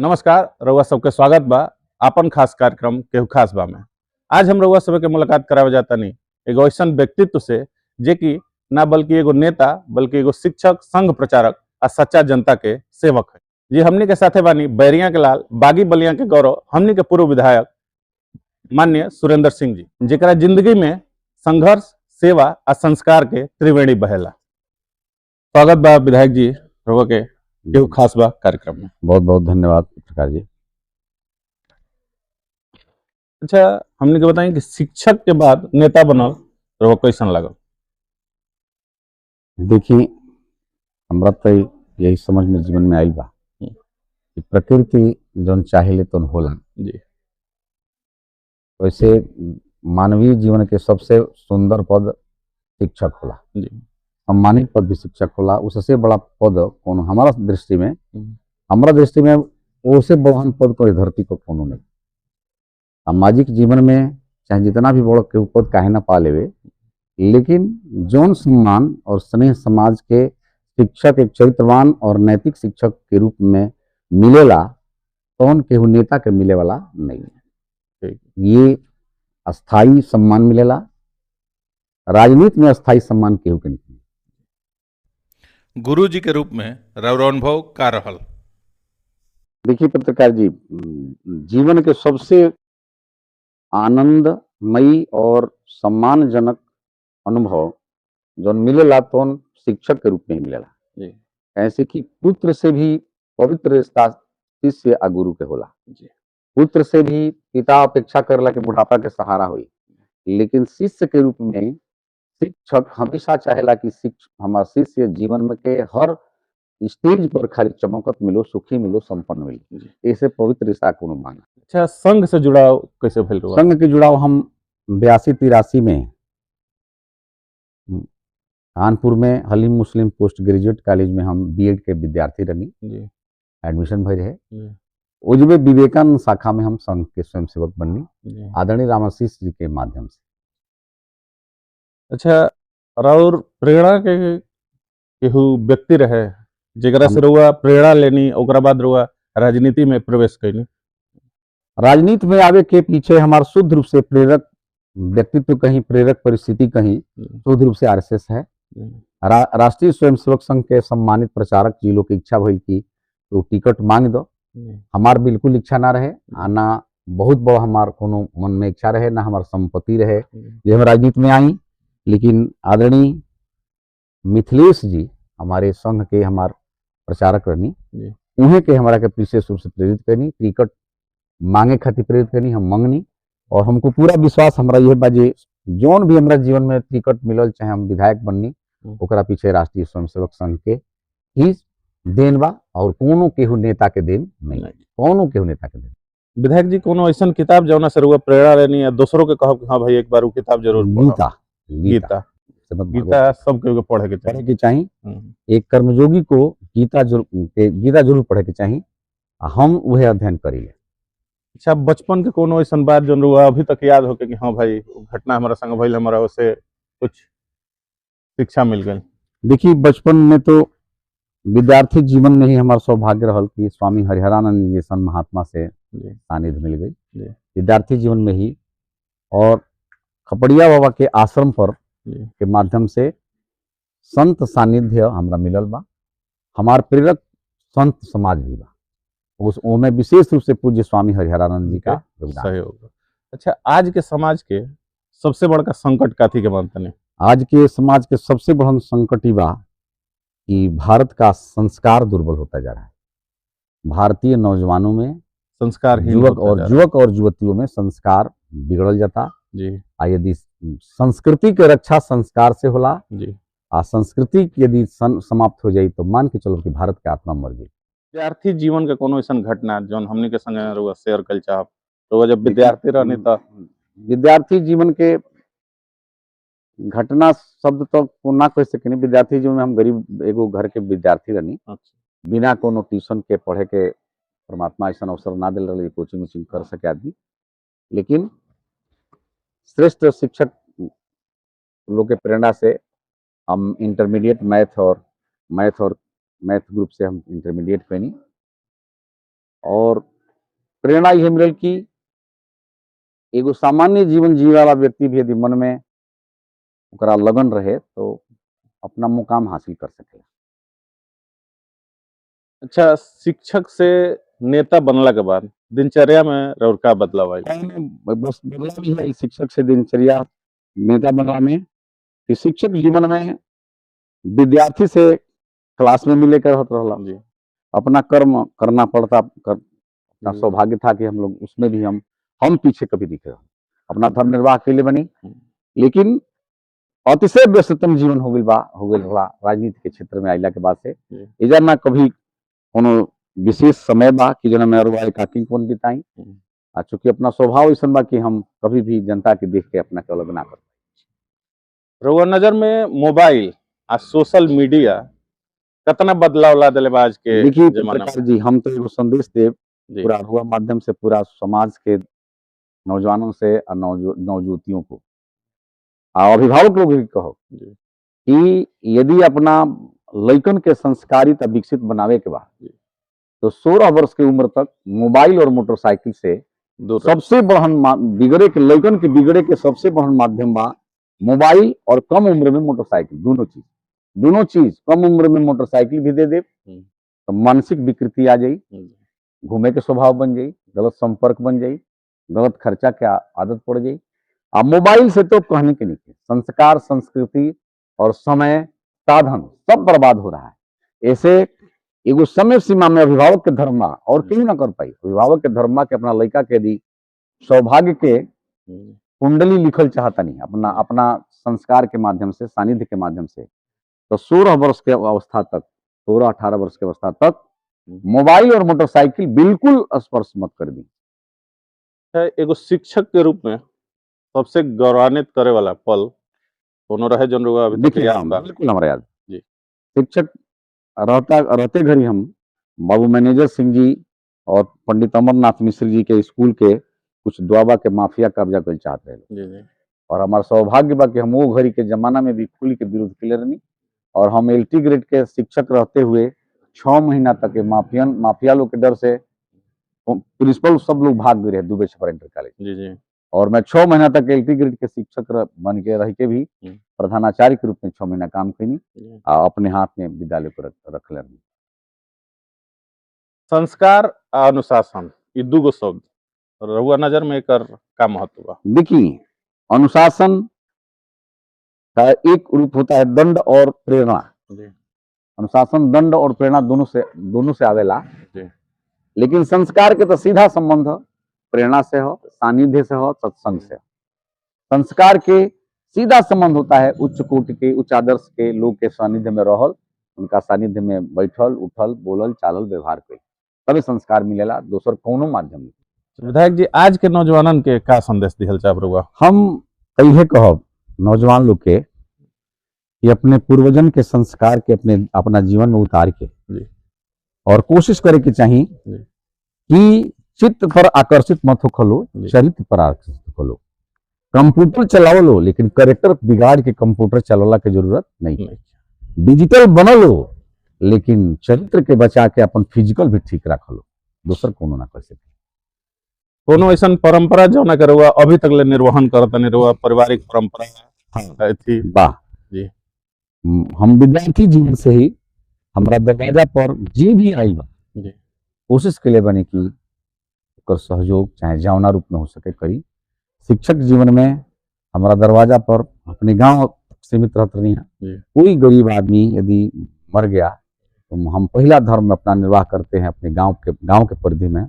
नमस्कार। रउआ सबके स्वागत बा आपन खास कार्यक्रम केहू खास बा में। आज हम रउआ सब के मुलाकात करावे जातानी एगो ऐसन व्यक्तित्व से जे कि ना बल्कि एगो नेता बल्कि एगो शिक्षक, संघ प्रचारक आ सच्चा जनता के सेवक है। जी हमनी के साथे बानी बैरिया के लाल, बागी बलिया के गौरव, हमनी के पूर्व विधायक माननीय सुरेंद्र सिंह जी, जेकरा जिंदगी में संघर्ष, सेवा आ संस्कार के त्रिवेणी बहेला। स्वागत बा विधायक जी रउआ के केहू खास बा कार्यक्रम में। बहुत बहुत धन्यवाद प्रकाश जी। अच्छा, हमने के बताएं कि शिक्षक के बाद नेता बनल रउआ कैसन लागल? देखिए, हमरा तो यही समझ में जीवन में आइल बा कि प्रकृति जौन चाहेले तौन होला। जी वैसे मानवीय जीवन के सबसे सुंदर पद शिक्षक होला, जी सम्मानित पद भी शिक्षक होला। उससे बड़ा पद कौन हमारा दृष्टि में हम्म, हमारा दृष्टि में उससे बड़ा पद कोई धरती पर कोनो नहीं। सामाजिक जीवन में चाहे जितना भी बड़ा केहू पद काहे ना पा लेवे, लेकिन जौन सम्मान और स्नेह समाज के शिक्षक एक चरित्रवान और नैतिक शिक्षक के रूप में मिलेला तौन केहू नेता के मिले वाला नहीं है। ठीक। ये अस्थाई सम्मान मिलेला, राजनीति में अस्थाई सम्मान केहू के नहीं। गुरु जी के रूप में रउआ अनुभव का रहल? देखिए पत्रकार जी, जीवन के सबसे आनंदमयी और सम्मानजनक अनुभव जौन मिलेला तौन शिक्षक के रूप में ही मिलेला। जी ऐसे कि पुत्र से भी पवित्र रिश्ता शिष्य आ गुरु के होला। जी पुत्र से भी पिता अपेक्षा करला के बुढ़ापा के सहारा हुई, लेकिन शिष्य के रूप में शिक्षक हमेशा चाहेला कि हमारा शिष्य जीवन में के हर स्टेज पर खाली चमकत मिलो, सुखी मिलो, संपन्न मिलो। जी। ऐसे पवित्र रिश्ता कोनो मांगा। अच्छा, संघ से जुड़ाव कैसे भइल रउआ? संघ के जुड़ाव हम 82-83 में कानपुर में हलीम मुस्लिम पोस्ट ग्रेजुएट कॉलेज में हम बीएड के विद्यार्थी रही। जी एडमिशन भई रहे। जी उजबे विवेकानंद शाखा में हम संघ के स्वयंसेवक बनी, जी। आदरणीय रामाशीष जी के माध्यम से। अच्छा, राउर प्रेरणा के केहू व्यक्ति रहे जेकरा से हम रउआ प्रेरणा लेनी ओकरा बाद रउआ राजनीति में प्रवेश कैनी? राजनीति में आवे के पीछे हमारा शुद्ध रूप से प्रेरक व्यक्तित्व कहीं, प्रेरक परिस्थिति कहीं, शुद्ध रूप से आरएसएस है। राष्ट्रीय स्वयंसेवक संघ के सम्मानित प्रचारक जी लोग की इच्छा भइल की तो टिकट मांग दो। हमार बिल्कुल इच्छा ना रहे, ना बहुत बड़ा हमार कोनो मन में इच्छा रहे, ना हमार संपत्ति रहे जो हम राजनीति में आई। लेकिन आदरणीय मिथिलेश जी हमारे संघ के हमार प्रचारक रहनी, उन्हें के हमारा के विशेष रूप से प्रेरित करनी, टिकट मांगे खातिर प्रेरित करनी, हम मांगनी। और हमको पूरा विश्वास हमारा यह बाजे जौन भी हमारा जीवन में टिकट मिलल, चाहे हम विधायक बननी, ओकरा पीछे राष्ट्रीय स्वयंसेवक संघ के ही देन बा और कोनो केहू नेता के देन नहीं, कोनो केहू नेता के देन। विधायक जी, कोनो ऐसन किताब जौना से रउआ प्रेरणा लेनी या दूसरों के कहब कि हाँ भाई एक बार वो किताब जरूर पढ़ो? गीता गीता गीता सब केहू के पढ़े के पढ़े चाहिए। के चाहिए। एक कर्मयोगी को गीता जरूर पढ़े के चाहिए। हम वह अध्ययन करीले। अच्छा, बचपन के कोनो ऐसन बात जो रउआ अभी तक याद होके कि हाँ भाई वो घटना हमारा संग भइल, हमारा उससे कुछ शिक्षा मिल गई? देखिए, बचपन में तो विद्यार्थी जीवन में ही हमारा सौभाग्य रहल कि स्वामी हरिहरानंद जैसन महात्मा से सानिध्य मिल गई विद्यार्थी जीवन में ही। और खपड़िया बाबा के आश्रम पर के माध्यम से संत सानिध्य हमरा मिलल बा। हमार प्रेरक संत समाज भी बा, उसमें विशेष रूप से पूज्य स्वामी हरिहरानंद जी का सहयोग। अच्छा, आज के समाज के सबसे बड़का संकट काथी के मानतने? आज के समाज के सबसे बड़ा संकट ही बा कि भारत का संस्कार दुर्बल होता जा रहा है। भारतीय नौजवानों में संस्कार, युवक और युवतियों में संस्कार बिगड़ल जाता जी। यदि संस्कृति के रक्षा संस्कार से होला जी, संस्कृति यदि समाप्त हो जाए तो मान के चलो कि भारत के आत्मा मर गई। विद्यार्थी जीवन के कोनो ऐसा घटना जौन हमनी के संगे रउआ शेयर कल चाहब? तो जब विद्यार्थी रहनी तो विद्यार्थी जीवन के घटना शब्द तो ना कह सके। विद्यार्थी जीवन में हम गरीब एगो घर के विद्यार्थी रहनी। बिना कोनो ट्यूशन के पढ़े के परमात्मा ऐसा अवसर ना दिल रही, कोचिंग वोचिंग कर सके आदमी। लेकिन श्रेष्ठ शिक्षक लोग के प्रेरणा से हम इंटरमीडिएट मैथ ग्रुप से हम इंटरमीडिएट पैनी। और प्रेरणा यह मिलल कि एगो सामान्य जीवन जीवे वाला व्यक्ति भी यदि मन में ओकरा लगन रहे तो अपना मुकाम हासिल कर सके। अच्छा, शिक्षक से नेता बनला के बाद दिनचर्या में रउर का बदलाव आई? बस बदलाव भी है शिक्षक से दिनचर्या नेता बनला में कि शिक्षक जीवन में विद्यार्थी से क्लास में मिले कर होत रहला, जी अपना कर्म करना पड़ता अपना जी। सौभाग्य था कि हम लोग उसमें भी हम पीछे कभी दिखे अपना धर्म निर्वाह के लिए बनी। लेकिन अतिशय व्यस्ततम जीवन हो गइल बा राजनीति के क्षेत्र में आइला के बाद से जी। एजा ना कभी कोनो विशेष समय बा कि जना मैं अरुआ एकाकी कोन बिताई आ चूंकि अपना स्वभाव ऐसा बा कि हम कभी भी जनता के देख के अपना के अलग ना कर। रउआ नजर में मोबाइल आ सोशल मीडिया कितना बदलाव ला दिले बा आज के देखिए जमाना पत्रकार जी, हम तो एगो संदेश देव जी पूरा अरुआ माध्यम से पूरा समाज के नौजवानों से और नवजुवतियों को अभिभावक लोग भी कहो जी कि यदि अपना लइकन के संस्कारित और विकसित बनावे के बा जी। तो 16 वर्ष की उम्र तक मोबाइल और मोटरसाइकिल से दूर रहे। सबसे बड़हन बिगड़े के लइकन के बिगड़े के सबसे बड़हन माध्यम बा मोबाइल और कम उम्र में मोटरसाइकिल। दोनों चीज कम उम्र में मोटरसाइकिल भी दे दे तो मानसिक विकृति आ जाई, घूमे के स्वभाव बन जाई, गलत संपर्क बन जाई, गलत खर्चा के आदत पड़ जाई। अब मोबाइल से तो कहने के नहीं, संस्कार, संस्कृति और समय, साधन सब बर्बाद हो रहा है। ऐसे एगो समय सीमा में अभिभावक के धर्म और क्यों ना कर पाई, अभिभावक के धर्म के अपना लड़का के यदि सौभाग्य के कुंडली लिखल चाहता नहीं अपना संस्कार के माध्यम से, सानिध्य के माध्यम से, तो 16 वर्ष के अवस्था तक, 16-18 वर्ष की अवस्था तक मोबाइल और मोटरसाइकिल बिल्कुल स्पर्श मत कर दी। एगो शिक्षक के रूप में सबसे गौरवान्वित करे वाला पल कोनो रहे जन रउआ अभी तक देखिए याद बा? बिल्कुल हमारा याद जी। शिक्षक रहते घड़ी हम बाबू मैनेजर सिंह जी और पंडित अमरनाथ मिश्र जी के स्कूल के कुछ दुआबा के माफिया कब्जा कर चाहते रहे जी जी और हमारा सौभाग्य बा कि हम वो घड़ी के जमाना में भी खुल के विरोध के रहनी और हम LT ग्रेड के शिक्षक रहते हुए 6 महीना तक माफिया लोग के डर से प्रिंसिपल सब लोग भाग गए रहे दुबे छपरा इंटर कॉलेज। जी जी। और मैं 6 महीना तक LT ग्रेड के शिक्षक बन के रह के भी प्रधानाचार्य के रूप में 6 महीना काम करी और अपने हाथ में विद्यालय को रख ले। संस्कार आ अनुशासन ये दूगो शब्द रउआ नजर में एकर का महत्व बा? देखिए अनुशासन का एक रूप होता है दंड और प्रेरणा। अनुशासन दंड और प्रेरणा दोनों से आवेला, लेकिन संस्कार के तो सीधा संबंध प्रेरणा से हो, सानिध्य से हो, सत्संग से। संस्कार के सीधा संबंध होता है उच्च कोटि के, उच्च आदर्श के लोग के सानिध्य में रहल, उनका सानिध्य में बैठल, उठल, बोलल, चालल, व्यवहार कइल, तभी संस्कार मिलेला, दोसर कोनो माध्यम नहीं। विधायक जी, आज के नौजवानन के का संदेश दिहल चाहब रउआ? हम यही कहब नौजवान लोग के कि अपने पूर्वजन के संस्कार के अपना जीवन में उतार के और कोशिश करे के चाहिए कि चित्त पर आकर्षित मत होखलो, चरित्र पर आकर्षित होखलो। कंप्यूटर चलाओ लो लेकिन करेक्टर बिगाड़ के कंप्यूटर चलाला के जरूरत नहीं है। डिजिटल बनलो लेकिन चरित्र के बचा के अपन फिजिकल भी ठीक रख लो, दोसर कोनो ना कर सके। कोनो ऐसा परंपरा जो ना करुआ अभी तक ले निर्वहन करता नहीं रहुआ, पारिवारिक परंपरा थी? वाह जी। हम विद्यार्थी जीवन से ही हमारा दरवाजा पर जे भी आई बा कोशिश के लिए बने कि सहयोग चाहे जौना रूप में हो सके करी। शिक्षक जीवन में हमारा दरवाजा पर अपने गांव सीमित रहते नहीं है। कोई गरीब आदमी यदि मर गया तो हम पहला धर्म में अपना निर्वाह करते हैं, अपने गांव के परिधि में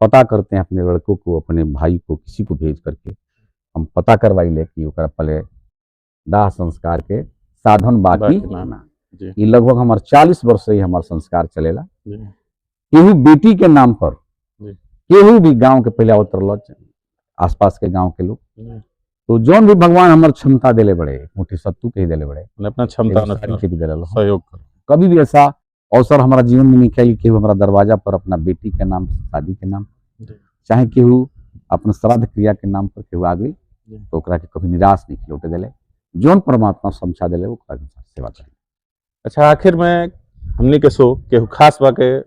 पता करते हैं, अपने लड़कों को, अपने भाई को, किसी को भेज करके हम पता करवाई ले कि ओकरा पहले दाह संस्कार के साधन बाकी ना। ये लगभग हमारे 40 वर्ष से ही हमारा संस्कार चलेला। केहू बेटी के नाम पर केहू भी गांव के पहले अवतरल, आसपास के गांव के लोग, तो जौन भी भगवान हमारे क्षमता दिले बड़े, मोटी सत्तू के ही दिले बड़े, अपना क्षमता के भी दिले सहयोग कर। कभी भी ऐसा अवसर हमारा जीवन में नहीं खेल कि हमारा दरवाजा पर अपना बेटी के नाम, शादी के नाम, चाहे केहू अपना श्राद्ध क्रिया के नाम पर केहू आ गई तो ओकरा के कभी निराश नहीं लौटे दिले, जौन परमात्मा समझा दिले वो सेवा करें। अच्छा, आखिर में हमनी के सो केहू खास बा के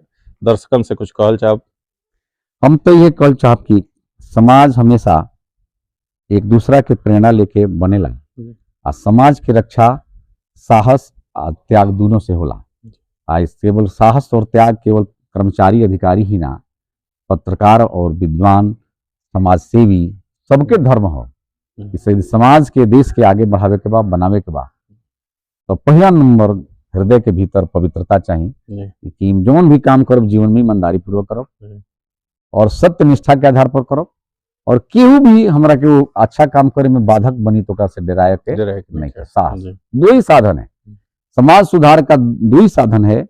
दर्शकन से कुछ कहल चाहब। हम तो ये कहल चाहब कि समाज हमेशा एक दूसरा के प्रेरणा लेके बनेला आ समाज के रक्षा साहस आ त्याग दोनों से होला। इस केवल साहस और त्याग केवल कर्मचारी अधिकारी ही ना, पत्रकार और विद्वान समाज सेवी सबके धर्म हो। इसे समाज के देश के आगे बढ़ावे के बाद बनावे के बाद तो पहला नंबर हृदय के भीतर पवित्रता चाहिए कि जौन भी काम करो जीवन में ईमानदारी पूर्वक करो और सत्य निष्ठा के आधार पर करो, और केहू भी हमरा के वो अच्छा काम करे में बाधक बनी तो का से डराए के नहीं। साहस दो ही साधन है, समाज सुधार का दो ही साधन है,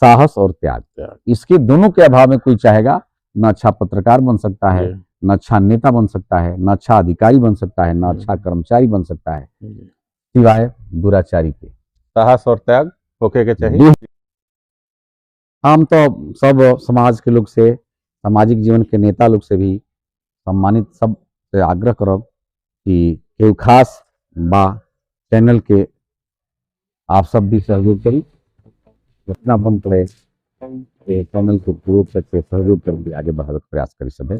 साहस और त्याग। इसके दोनों के अभाव में कोई चाहेगा न अच्छा पत्रकार बन सकता है, न अच्छा नेता बन सकता है, न अच्छा अधिकारी बन सकता है, न अच्छा कर्मचारी बन सकता है, सिवाय दुराचारी के। साहस और त्याग होके के चाहिए। हम तो सब समाज के लोग से, सामाजिक जीवन के नेता लोग से भी सम्मानित सब से आग्रह करब कि केहू खास बा चैनल के आप सब भी सहयोग करी, जितना बन पड़े चैनल को पूर्ण से सहयोग कर आगे बढ़ावे के प्रयास करी सब।